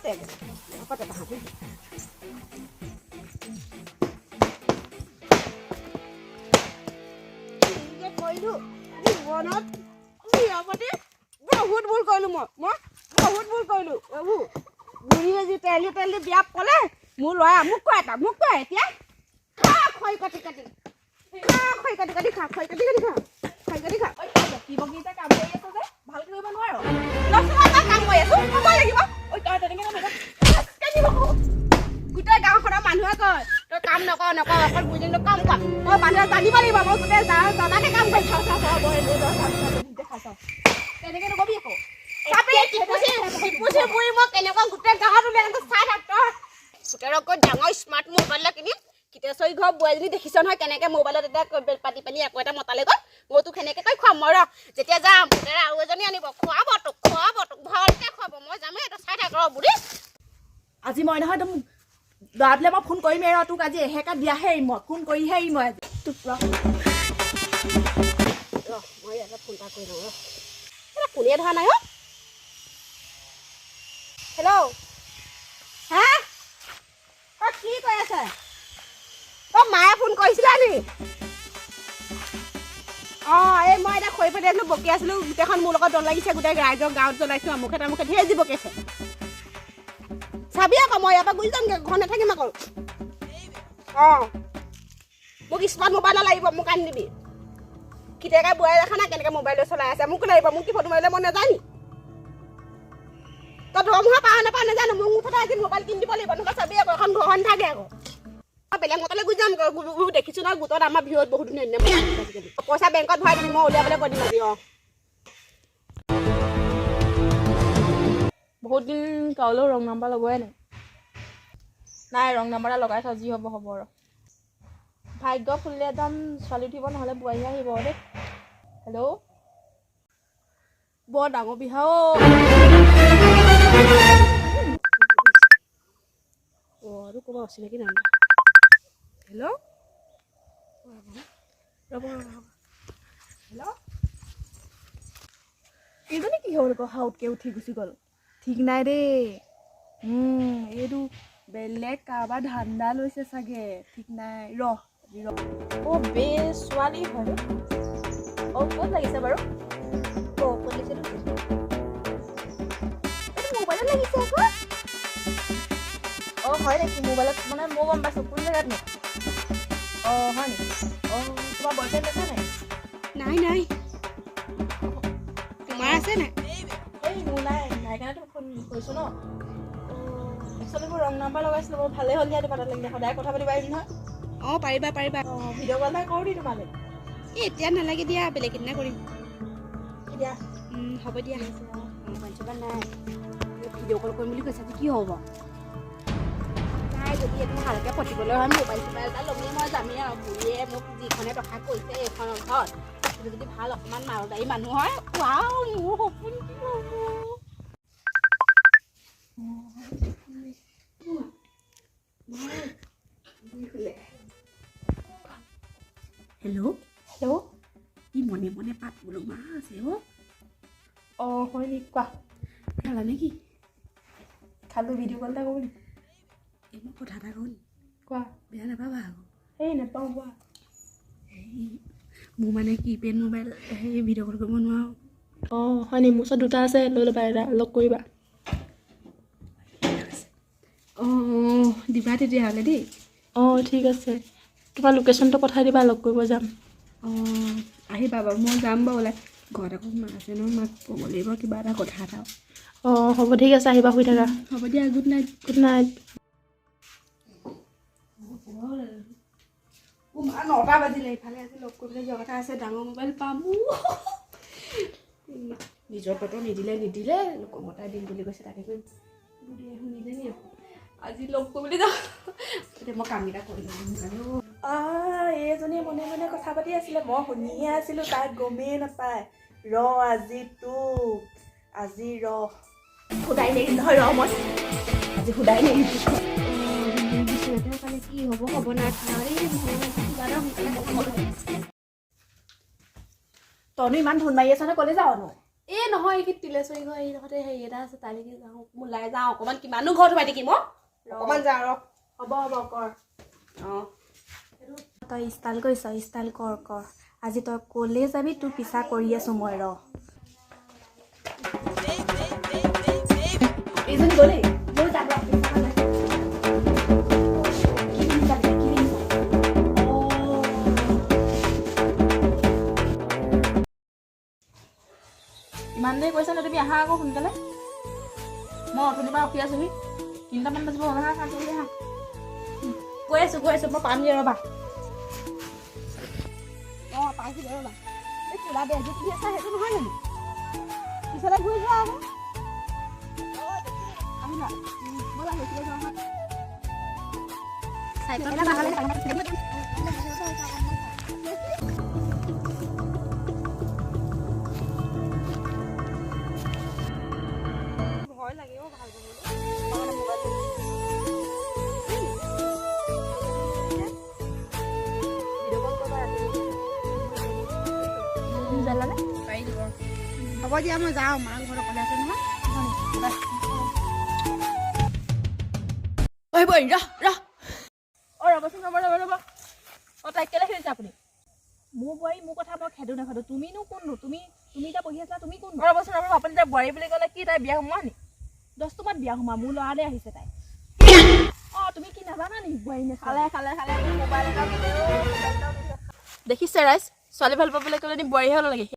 Apa tak tahan? Ini kau itu, ini bonat, ini apa dia? Bahut bul kau lu mau, bahut bul kau lu, buli aja teli biar kole, mulu ya, muka ya, kau kati, kau kati. Kibong kita kamu ya tuh deh, balik ke mana lo? Langsung aja kamu ya, tuh apa lagi bang? Oh, kalau tadi kan mereka, Cái gì mà Kita gang khora মানুহ কয় তই কাম নকৰ অকল বুজিং তো কাম কৰ তই মানুহ জানিব লাগিব মই গোটেই জানানে কাম কৰি খাওঁ বহে দেখাছ তেনেকে নকবি আকৌ চাপি টিপুচি বুই মই কেনেকুৱা গোটেই গাঁৱত উলিয়াই চাই থাক তই গোটেই ডাঙৰ স্মাৰ্ট মোবাইল কিনি কিতেছই ঘৰ বুৱাইজনী দেখিছ নহয় কেনেকে মোবাইলত এটা পাতি পানি একো এটা মতালে গ'ল মই তোক সেনেকে কৈ খুৱাম মই ৰ যেতিয়া যাম পুতেৰ আৰু এজনী আনিব খুৱাব তোক ভালকে খুৱাব মই যামেই তই চাই থাক ৰ বুঢ়ী আজি মই নহয় তুমি দাদলে মই ফোন কৰিম ৰ তোক আজি এহেকা দিয়াহে মই ফোন কৰিহে মই তোক ৰ মই এটা ফোন এটা কৰি লওঁ ৰ এটা কোনে ধৰা নাই হেল্ল' হা তই কি কৈ আছে তই মায়ে ফোন কৰিছিলা নি এই মই এটা খৰি পেলাই আছিলোঁ বকি আছিলোঁ গোটেইখন মোৰ লগত দল লাগিছে গোটেই ৰাইজৰ গাঁৱত জ্বলাইছোঁ আমুকে তামুকে ধেৰ যি বকি আছে চাবি আকৌ মই ইয়াৰ পৰা গুচি যামগৈ ঘৰ নাথাকিম আকৌ মোক স্মাৰ্ট মোবাইল লাগিব মোক আনি দিবি কেতিয়াকৈ বোৱাই দেখা নাই কেনেকৈ মোবাইলটো চলাই আছে মোক লাগিব মোক কি ফটো মাৰিলে মই নাজানি তই দৰমহা পাওঁ নাপাওঁ নাজানো মোক মুঠতে আজি মোবাইল কিনি দিব লাগিব নহ'লে চাবি আকৌ এখন ঘৰখন থাকে আকৌ মই বেলেগ মতলৈ গুচি যাম দেখিছোঁ নহয় গোটত আমাৰ ভিৰত বহুত ধুনীয়া পইচা বেংকত ভৰাই দিবি মই উলিয়াবলৈ কৈ দিম আজি বহুত দিন কাউলেও ৰং নাম্বাৰ লগোৱাই নাই ৰং নাম্বাৰ এটা লগাই থওঁ যি হ'ব আৰু ভাগ্য ফুলিলে একদম ছোৱালী উঠিব নহ'লে বোৱাৰী আহিব দেই হেল্ল' বৰ ডাঙৰ বিহা আৰু ক'বা অচিনাকি নাম হেল্ল' ৰ'ব হেল্ল' এইজনী কি হ'ল আকৌ হাউতকৈ উঠি গুচি গ'ল ঠিক নাই দেই এইটো বেলেগ কাৰোবাৰ ধান্দা লৈছে চাগে ঠিক নাই ৰ বে ছোৱালী হয় ক'ত লাগিছে বাৰু ক'ত লাগিছে মোবাইলত লাগিছে আকৌ হয় নেকি মোবাইলত মানে মই গম পাইছোঁ কোন জেগাত নো হয় নেকি তোমাৰ বয়ফ্ৰেণ্ড আছে নাই নাই তোমাৰ আছে নাই মোৰ নাই কাৰণেতো ফোন কৰিছোঁ ন একচুৱেলি মোৰ ৰং নাম্বাৰ লগাইছিলোঁ মই ভালেই হ'ল দিয়া তোমাৰ তাত লাগিলে সদায় কথা পাতিব পাৰিম নহয় পাৰিবা ভিডিঅ' কল এটা কৰোঁ দি তোমালৈ এতিয়া নালাগে দিয়া বেলেগ এদিনা কৰিম দিয়া হ'ব দিয়া মোবাইল চোবাইল নাই ভিডিঅ' কল কৰিম বুলি কৈছে কি হ'ব নাই যদি এইটো ভালকৈ পঠিবলৈ হয় মোবাইল চোবাইল এটা ল'মেই মই যামেই আৰু বুঢ়ীয়ে মোক যিখনে টকা কৈছে এইখনৰ ঘৰত যদি ভাল অকণমান মাৰোদাৰী মানুহ হয় মোৰ সপোন কি হ'ব হেল্ল' ই মনে মনে পাত বোলো মা আছে হয় নেকি কোৱা খালা নেকি খালোঁ ভিডিঅ' কল এটা কৰোঁ নেকি এই মই কথা এটা কওঁ কোৱা বেয়া নাপাবা আকৌ নাপাওঁ কোৱা মোৰ মানে কিপেড মোবাইল ভিডিঅ' কল কৰিব নোৱাৰো হয় নি মোৰ ওচৰত দুটা আছে লৈ ল'বা এটা লগ কৰিবা দিবা তেতিয়াহ'লে দেই ঠিক আছে তোমাৰ লোকেশ্যনটো পঠাই দিবা লগ কৰিব যাম আহিবা বাৰু মই যাম বাৰু ওলাই ঘৰত আকৌ মা আছে ন মাক ক'ব লাগিব কিবা এটা কথা এটা হ'ব ঠিক আছে আহিবা শুই থাকা হ'ব দিয়া গুড নাইট মা 9টা বাজিলে ইফালে আজি লগ কৰিবলৈ যোৱা কথা আছে ডাঙৰ মোবাইল পাম নিজৰ ফটো নিদিলে লোকৰ মতাই দিম বুলি কৈছে তাকে কৰিম শুনিলে নি আজি লগ কৰিবলৈ যাওঁ এতিয়া মই কামকেইটা কৰি লওঁ এইজনীয়ে মনে মনে কথা পাতি আছিলে মই শুনিহে আছিলোঁ তাই গমেই নাপায় আজি সুদাই নেকি নহয় মই আজি সুদাই নেকি বিচনাতে কি হ'ব নাই তইনো ইমান ধুন মাৰি আছ নে ক'লে যাওঁ এই নহয় কি তিলেশ্বৰী ঘৰ এই লগতে হেৰি এটা আছে তালৈকে যাওঁ ওলাই যাওঁ অকণমান কিমানো ঘৰত সোমাই থাকিম অকণমান যাওঁ হ'ব কৰ অঁ তই ষ্টাইল কৰিছ ষ্টাইল কৰ আজি তই ক'লে যাবি তোৰ পিছা কৰি আছো মই এইজনী গ'লেই লৈ যাম ইমান দেৰি কৈছা নে তুমি আহা আকৌ সোনকালে মই অথনিৰ পৰা ৰখি আছোহি 3টামান বাজিব আহা তুমি আহা গৈ আছোঁ মই পামগৈ ৰ'বা অঁ পাইছোঁ ৰ'বা এই চোলা বেগটো কি আছে সেইটো নহয় জানো পিছলৈ ঘূৰি যোৱা আকৌ আহিলা ব'লা সেইফালে যাওঁ ভয় লাগে ভাল জালানে পাৰি দিব হ'ব দিয়া মই যাওঁ মাৰ ঘৰত অকলে আছে নহয় ঐ বৈ ৰহ ৰ'বচোন ৰ'ব অঁ তাইক কেলৈ খেলিছে আপুনি মোৰ বোৱাৰী মোৰ কথা মই খেদো নেখেদো তুমিনো কোননো তুমি এতিয়া পঢ়ি আছিলা তুমি কোন ৰ'বচোন ৰ'ব আপুনি তাই বোৱাৰী বুলি ক'লে কি তাই বিয়া সোমোৱা নি 10 মান বিয়া সোমোৱা মোৰ ল'ৰালৈ আহিছে তাই অঁ তুমি কি নাজানা নি বোৱাৰী নে খালে মোবাইল এটা দেখিছে ৰাইজ ছোৱালী ভাল পাবলৈ ক'লে নি বোৱাৰীহে নালাগে